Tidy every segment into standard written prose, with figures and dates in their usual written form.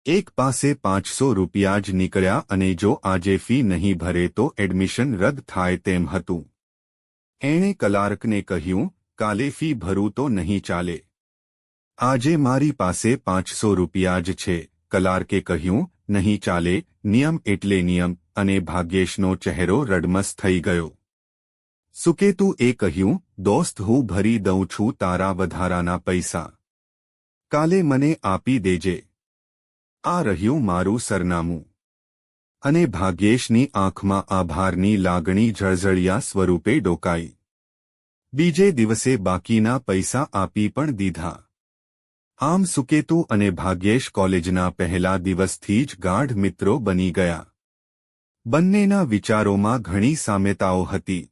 એક પાસે 500 રૂપિયા જ નીકળ્યા અને જો આજે ફી નહીં ભરે તો એડમિશન રદ થાય તેમ હતું. એણે ક્લાર્કને કહ્યું, કાલે ફી ભરું તો નહીં ચાલે. આજે મારી પાસે 500 રૂપિયા જ છે. ક્લાર્કે કહ્યું, નહીં ચાલે, નિયમ એટલે નિયમ. અને ભાગ્યેશનો ચહેરો રડમસ થઈ ગયો. સુકેતુએ કહ્યું, દોસ્ત હું ભરી દઉં છું તારા વધારાના પૈસા. કાલે મને આપી દેજે. આ રહ્યું મારું સરનામું. અને ભાગ્યેશની આંખમાં આભારની લાગણી જળજળિયા સ્વરૂપે ડોકાઈ. બીજે દિવસે બાકીના પૈસા આપી પણ દીધા. આમ સુકેતુ અને ભાગ્યેશ કોલેજના પહેલા દિવસથી જ ગાઢ મિત્રો બની ગયા. બંનેના વિચારોમાં ઘણી સામ્યતાઓ હતી.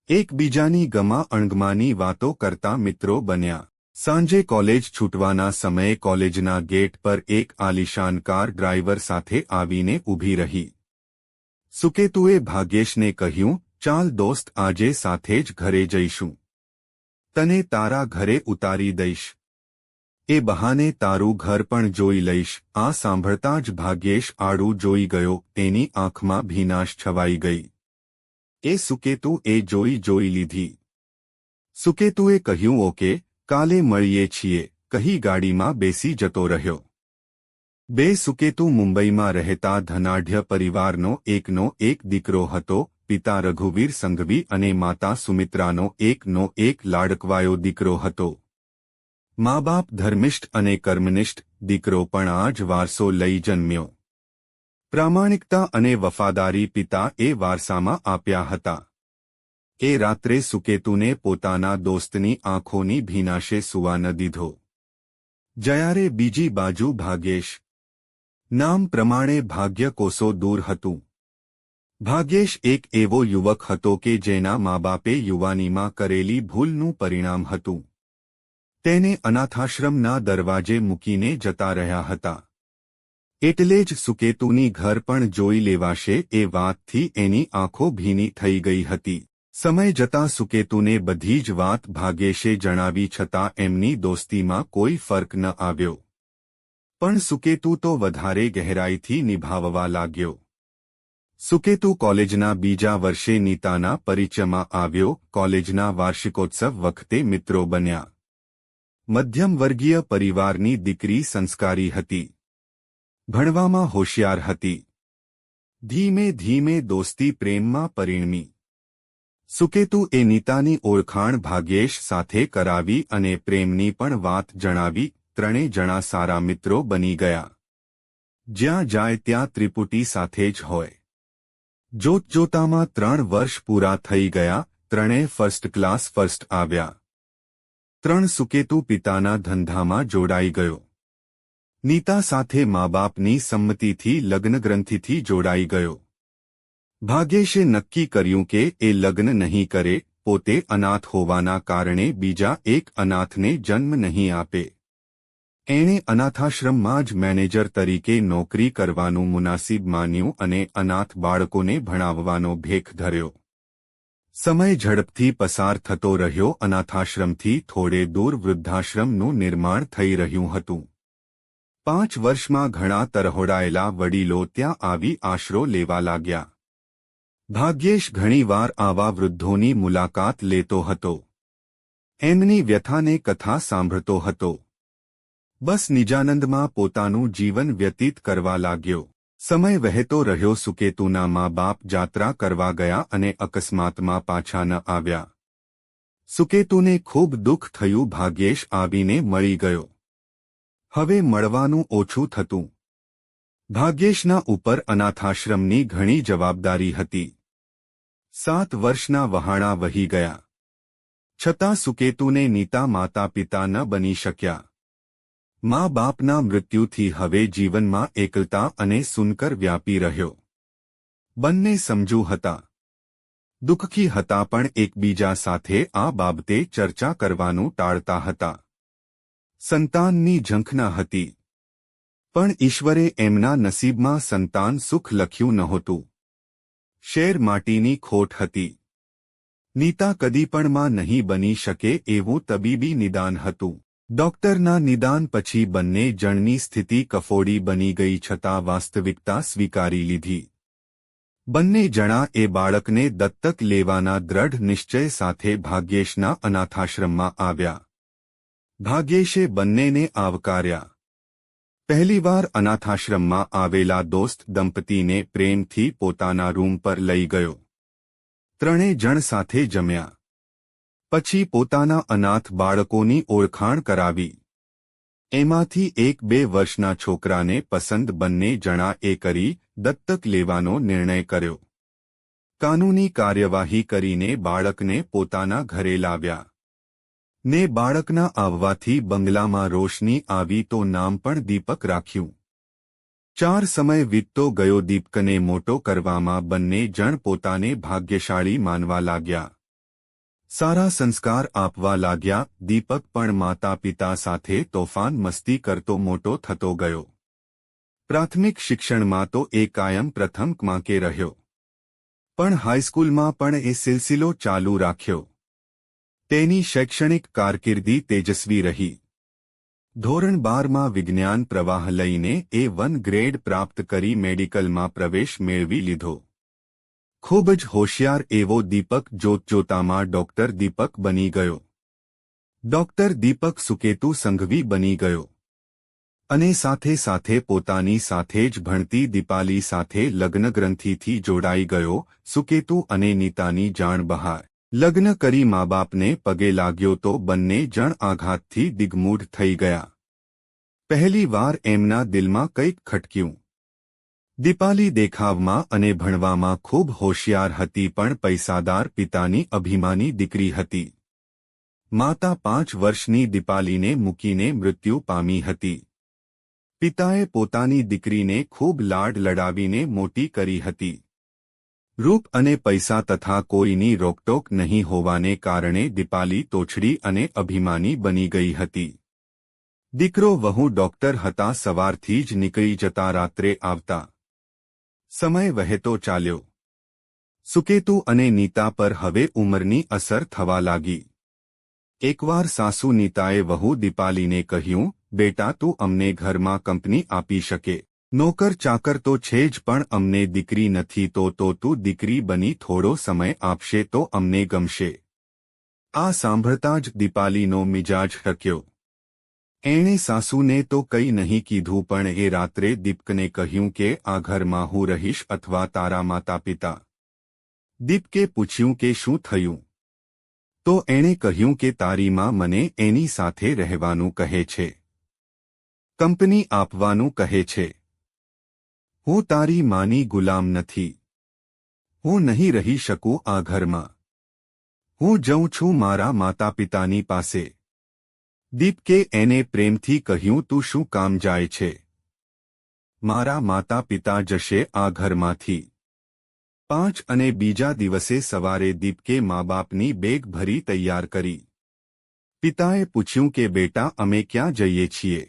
એકબીજાની ગમા અણગમાની વાતો કરતા મિત્રો બન્યા. સાંજે કોલેજ છૂટવાના સમયે કોલેજના ગેટ પર એક આલિશાન કાર ડ્રાઈવર સાથે આવીને ઊભી રહી. સુકેતુએ ભાગ્યેશને કહ્યું, ચાલ દોસ્ત, આજે સાથે જ ઘરે જઈશું. તને તારા ઘરે ઉતારી દઈશ. એ બહાને તારું ઘર પણ જોઈ લઈશ. આ સાંભળતા જ ભાગ્યેશ આડું જોઈ ગયો. તેની આંખમાં ભીનાશ છવાઈ ગઈ. એ સુકેતુએ જોઈ લીધી. સુકેતુએ કહ્યું, ઓકે, કાલે મળીએ છીએ, કહી ગાડીમાં બેસી જતો રહ્યો. સુકેતુ મુંબઈમાં રહેતા ધનાઢ્ય પરિવારનો એકનો એક દીકરો હતો. પિતા રઘુવીર સંઘવી અને માતા સુમિત્રાનો એકનો એક લાડકવાયો દીકરો હતો. મા બાપ ધર્મિષ્ઠ અને કર્મનિષ્ઠ. દીકરો પણ આ જ વારસો લઈ જન્મ્યો. પ્રામાણિકતા અને વફાદારી પિતા એ વારસામાં આપ્યા હતા. એ રાત્રે સુકેતુને પોતાના દોસ્તની આંખોની ભીનાશે સૂવા ન દીધો. જ્યારે બીજી બાજુ ભાગ્યેશ. નામ પ્રમાણે ભાગ્ય કોસો દૂર હતું. ભાગ્યેશ એક એવો યુવક હતો કે જેના મા બાપે યુવાનીમાં કરેલી ભૂલનું પરિણામ હતું. તેને અનાથાશ્રમના દરવાજે મૂકીને જતા રહ્યા હતા. એટલે જ સુકેતુની ઘર પણ જોઈ લેવાશે એ વાતથી એની આંખો ભીની થઈ ગઈ હતી. સમય જતાં સુકેતુને બધી જ વાત ભાગ્યેશે જણાવી છતાં એમની દોસ્તીમાં કોઈ ફર્ક ન આવ્યો. પણ સુકેતુ તો વધારે ગહેરાઈથી નિભાવવા લાગ્યો. સુકેતુ કોલેજના બીજા વર્ષે નીતાના પરિચયમાં આવ્યો. કોલેજના વાર્ષિકોત્સવ વખતે મિત્રો બન્યા. મધ્યમવર્ગીય પરિવારની દીકરી સંસ્કારી હતી. ભણવામાં હોશિયાર હતી. ધીમે ધીમે દોસ્તી પ્રેમમાં પરિણમી. સુકેતુએ નીતાની ઓળખાણ ભાગ્યેશ સાથે કરાવી અને પ્રેમની પણ વાત જણાવી. ત્રણેય જણા સારા મિત્રો બની ગયા. જ્યાં જાય ત્યાં ત્રિપુટી સાથે જ હોય. જોતજોતામાં 3 વર્ષ પૂરા થઈ ગયા. ત્રણેય ફર્સ્ટ ક્લાસ ફર્સ્ટ આવ્યા. 3 સુકેતુ પિતાના ધંધામાં જોડાઈ ગયો. નીતા સાથે મા બાપની સંમતિથી લગ્નગ્રંથિથી જોડાઈ ગયો. ભાગ્યેશે નક્કી કર્યું કે એ લગ્ન નહીં કરે. પોતે અનાથ હોવાના કારણે બીજા એક અનાથને જન્મ નહીં આપે. એણે અનાથાશ્રમમાં જ મેનેજર તરીકે નોકરી કરવાનું મુનાસિબ માન્યું અને અનાથ બાળકોને ભણાવવાનો ભેખ ધર્યો. સમય ઝડપથી પસાર થતો રહ્યો. અનાથાશ્રમથી થોડે દૂર વૃદ્ધાશ્રમનું નિર્માણ થઈ રહ્યું હતું. 5 વર્ષમાં ઘણા તરહોડાયેલા વડીલો ત્યાં આવી આશરો લેવા લાગ્યા. ભાગ્યેશ ઘણીવાર આવા વૃદ્ધોની મુલાકાત લેતો હતો. એમની વ્યથાને કથા સાંભળતો હતો. બસ નિજાનંદમાં પોતાનું જીવન વ્યતીત કરવા લાગ્યો. સમય વહેતો રહ્યો. સુકેતુના મા બાપ જાત્રા કરવા ગયા અને અકસ્માતમાં પાછા ન આવ્યા. સુકેતુને ખૂબ દુઃખ થયું. ભાગ્યેશ આવીને મળી ગયો. હવે મળવાનું ઓછું થતું. ભાગ્યેશના ઉપર અનાથાશ્રમની ઘણી જવાબદારી હતી. 7 વર્ષના વહાણા વહી ગયા. છતાં સુકેતુને નીતા માતા પિતા ન બની શક્યા. મા બાપના મૃત્યુથી હવે જીવનમાં એકલતા અને સુનકર વ્યાપી રહ્યો. બંને સમજુ હતા. દુઃખી હતા પણ એકબીજા સાથે આ બાબતે ચર્ચા કરવાનું ટાળતા હતા. સંતાનની ઝંખના હતી. પણ ઈશ્વરે એમના નસીબમાં સંતાન સુખ લખ્યું નહોતું. શેર માટીની ખોટ હતી. નીતા કદી પણ માં નહીં બની શકે એવું તબીબી નિદાન હતું. ડોક્ટરના નિદાન પછી બંને જણની સ્થિતિ કફોડી બની ગઈ છતાં વાસ્તવિકતા સ્વીકારી લીધી. બંને જણા એ બાળકને દત્તક લેવાના દ્રઢ નિશ્ચય સાથે ભાગ્યેશના અનાથાશ્રમમાં આવ્યા. ભાગ્યેશે બંનેને આવકાર્યા. પહેલીવાર અનાથાશ્રમમાં આવેલા દોસ્ત દંપતીને પ્રેમથી પોતાના રૂમ પર લઈ ગયો. ત્રણેય જણ સાથે જમ્યા. પછી પોતાના અનાથ બાળકોની ઓળખાણ કરાવી. એમાંથી 1-2 વર્ષના છોકરાને પસંદ બંને જણા એ કરી દત્તક લેવાનો નિર્ણય કર્યો. કાનૂની કાર્યવાહી કરીને બાળકને પોતાના ઘરે લાવ્યા. ને બાળકના આવવાથી બંગલામાં રોશની આવી તો નામ પણ દીપક રાખ્યું. 4 સમય વીતતો ગયો. દીપકને મોટો કરવામાં બંને જણ પોતાને ભાગ્યશાળી માનવા લાગ્યા. સારા સંસ્કાર આપવા લાગ્યા. દીપક પણ માતા પિતા સાથે તોફાન મસ્તી કરતો મોટો થતો ગયો. પ્રાથમિક શિક્ષણમાં તો એ કાયમ પ્રથમ ક્રમાંકે રહ્યો. પણ હાઈસ્કૂલમાં પણ એ સિલસિલો ચાલુ રાખ્યો. તેની શૈક્ષણિક કારકિર્દી તેજસ્વી રહી. ધોરણ 12માં વિજ્ઞાન પ્રવાહ લઈને એ 1 ગ્રેડ પ્રાપ્ત કરી મેડિકલમાં પ્રવેશ મેળવી લીધો. ખૂબ જ હોશિયાર એવો દીપક જોતજોતામાં ડોક્ટર દીપક બની ગયો. ડોક્ટર દીપક સુકેતુ સંઘવી બની ગયો. અને સાથે સાથે પોતાની સાથે જ ભણતી દીપાલી સાથે લગ્નગ્રંથિથી જોડાઈ ગયો. સુકેતુ અને નીતાની જાણ બહાર લગ્ન કરી મા બાપને પગે લાગ્યો તો બંને જણ આઘાતથી દિગ્મૂઢ થઈ ગયા. પહેલી વાર એમના દિલમાં કંઈક ખટક્યું. દીપાલી દેખાવમાં અને ભણવામાં ખૂબ હોશિયાર હતી પણ પૈસાદાર પિતાની અભિમાની દીકરી હતી. માતા 5 વર્ષની દીપાલીને મૂકીને મૃત્યુ પામી હતી. પિતાએ પોતાની દીકરીને ખૂબ લાડ લડાવીને મોટી કરી હતી. રૂપ અને પૈસા તથા કોઈની રોકટોક નહીં હોવાને કારણે દીપાલી તોછડી અને અભિમાની બની ગઈ હતી. દીકરો વહુ ડોક્ટર હતા. સવારથી જ નીકળી જતા રાત્રે આવતા. સમય વહેતો ચાલ્યો. સુકેતુ અને નીતા પર હવે ઉંમરની અસર થવા લાગી. એકવાર સાસુ નીતાએ વહુ દીપાલીને કહ્યું, બેટા તું અમને ઘરમાં કંપની આપી શકે. નોકર ચાકર તો છે જ પણ અમને દીકરી નથી તો તું દીકરી બની થોડો સમય આપશે તો અમને ગમશે. આ સાંભળતા જ દીપાલીનો મિજાજ ટક્યો. એણે સાસુને તો કંઈ નહીં કીધું પણ એ રાત્રે દીપકને કહ્યું કે આ ઘરમાં હું રહીશ અથવા તારા માતા પિતા. દીપકે પૂછ્યું કે શું થયું? તો એણે કહ્યું કે તારી માં મને એની સાથે રહેવાનું કહે છે. કંપની આપવાનું કહે છે. હું તારી માની ગુલામ નથી. હું નહીં રહી શકું આ ઘરમાં. હું જઉં છું મારા માતા પિતાની પાસે. દીપકે એને પ્રેમથી કહ્યું તું શું કામ જાય છે? મારા માતા પિતા જશે આ ઘરમાંથી. 5 અને બીજા દિવસે સવારે દીપકે મા બાપની બેગ ભરી તૈયાર કરી. પિતાએ પૂછ્યું કે બેટા અમે ક્યાં જઈએ છીએ?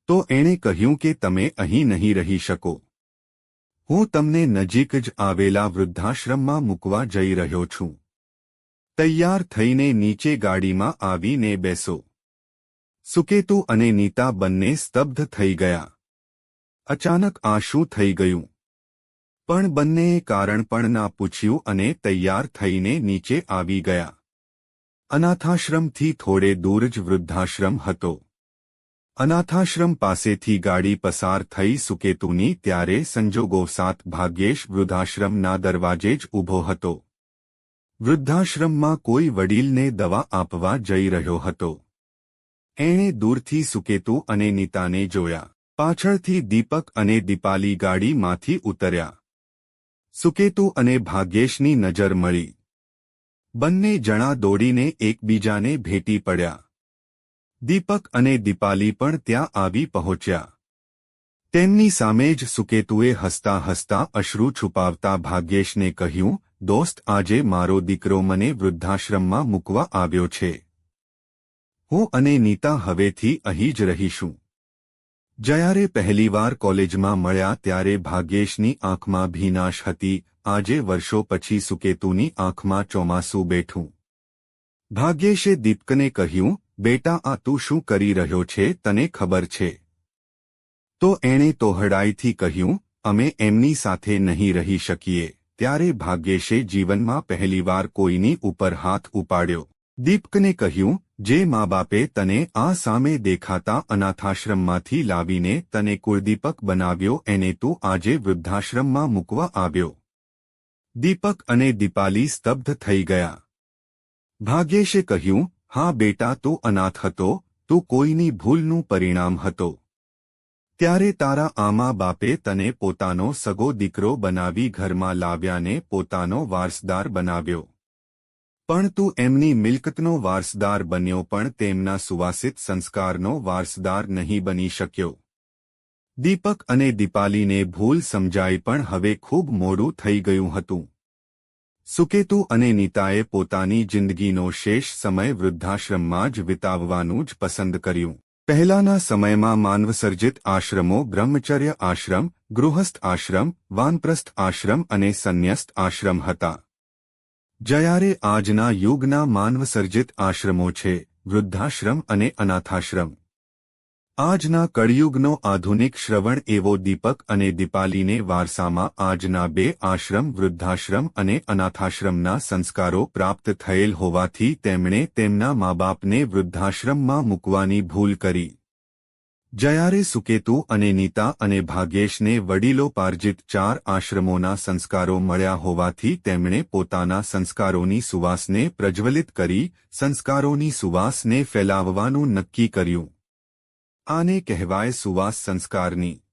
તો એણે કહ્યું કે તમે અહીં નહીં રહી શકો. હું તમને નજીક જ આવેલા વૃદ્ધાશ્રમમાં મૂકવા જઈ રહ્યો છું. તૈયાર થઈને નીચે ગાડીમાં આવીને બેસો. સુકેતુ અને નીતા બંને સ્તબ્ધ થઈ ગયા. અચાનક આ શું થઈ ગયું? પણ બંનેએ કારણ પણ ના પૂછ્યું અને તૈયાર થઈને નીચે આવી ગયા. અનાથાશ્રમથી થોડે દૂર જ વૃદ્ધાશ્રમ હતો. અનાથાશ્રમ પાસેથી ગાડી પસાર થઈ સુકેતુની ત્યારે સંજોગોસાથ ભાગ્યેશ વૃદ્ધાશ્રમના દરવાજે જ ઊભો હતો. વૃદ્ધાશ્રમમાં કોઈ વડીલને દવા આપવા જઈ રહ્યો હતો. એણે દૂરથી સુકેતુ અને નીતાને જોયા. પાછળથી દીપક અને દીપાલી ગાડીમાંથી ઉતર્યા. સુકેતુ અને ભાગ્યેશની નજર મળી. બંને જણા દોડીને એકબીજાને ભેટી પડ્યા. દીપક અને દીપાલી પણ ત્યાં આવી પહોંચ્યા. તેમની સામે જ સુકેતુએ હસતા હસતા અશ્રુ છુપાવતા ભાગ્યેશને કહ્યું, દોસ્ત આજે મારો દીકરો મને વૃદ્ધાશ્રમમાં મૂકવા આવ્યો છે. હું અને નીતા હવેથી અહીં જ રહીશું. જ્યારે પહેલીવાર કોલેજમાં મળ્યા ત્યારે ભાગ્યેશની આંખમાં ભીનાશ હતી. આજે વર્ષો પછી સુકેતુની આંખમાં ચોમાસું બેઠું. ભાગ્યેશે દીપકને કહ્યું, બેટા આ તું શું કરી રહ્યો છે તને ખબર છે? તો એણે તોહડાઈથી કહ્યું, અમે એમની સાથે નહીં રહી શકીએ. ત્યારે ભાગ્યેશે જીવનમાં પહેલીવાર કોઈની ઉપર હાથ ઉપાડ્યો. દીપકને કહ્યું, જે મા બાપે તને આ સામે દેખાતા અનાથાશ્રમમાંથી લાવીને તને કુળદીપક બનાવ્યો એને તું આજે વૃદ્ધાશ્રમમાં મૂકવા આવ્યો. દીપક અને દીપાલી સ્તબ્ધ થઈ ગયા. ભાગ્યેશે કહ્યું, હા બેટા તું અનાથ હતો, તું કોઈની ભૂલનું પરિણામ હતો. ત્યારે તારા આમા બાપે તને પોતાનો સગો દીકરો બનાવી ઘરમાં લાવ્યાને પોતાનો વારસદાર બનાવ્યો. પણ તું એમની મિલકતનો વારસદાર બન્યો પણ તેમના સુવાસિત સંસ્કારનો વારસદાર નહીં બની શક્યો. દીપક અને દીપાલીને ભૂલ સમજાઈ પણ હવે ખૂબ મોડું થઈ ગયું હતું. સુકેતુ અને નીતાએ પોતાની જિંદગીનો શેષ સમય વૃદ્ધાશ્રમમાં જ વિતાવવાનું જ પસંદ કર્યું. પહેલાના સમયમાં માનવસર્જિત આશ્રમો બ્રહ્મચર્ય આશ્રમ, ગૃહસ્થ આશ્રમ, વાનપ્રસ્થ આશ્રમ અને સંન્યસ્ત આશ્રમ હતા. જ્યારે આજના યુગના માનવસર્જિત આશ્રમો છે વૃદ્ધાશ્રમ અને અનાથાશ્રમ. આજના કળિયુગનો આધુનિક શ્રવણ એવો દીપક અને દીપાલીને વારસામાં આજના બે આશ્રમ વૃદ્ધાશ્રમ અને અનાથાશ્રમના સંસ્કારો પ્રાપ્ત થયેલ હોવાથી તેમણે તેમના મા બાપને વૃદ્ધાશ્રમમાં મૂકવાની ભૂલ કરી. જ્યારે સુકેતુ અને નીતા અને ભાગ્યેશને વડીલોપાર્જિત 4 આશ્રમોના સંસ્કારો મળ્યા હોવાથી તેમણે પોતાના સંસ્કારોની સુવાસને પ્રજ્વલિત કરી સંસ્કારોની સુવાસને ફેલાવવાનું નક્કી કર્યું. આને કહેવાય સુવાસ સંસ્કારની.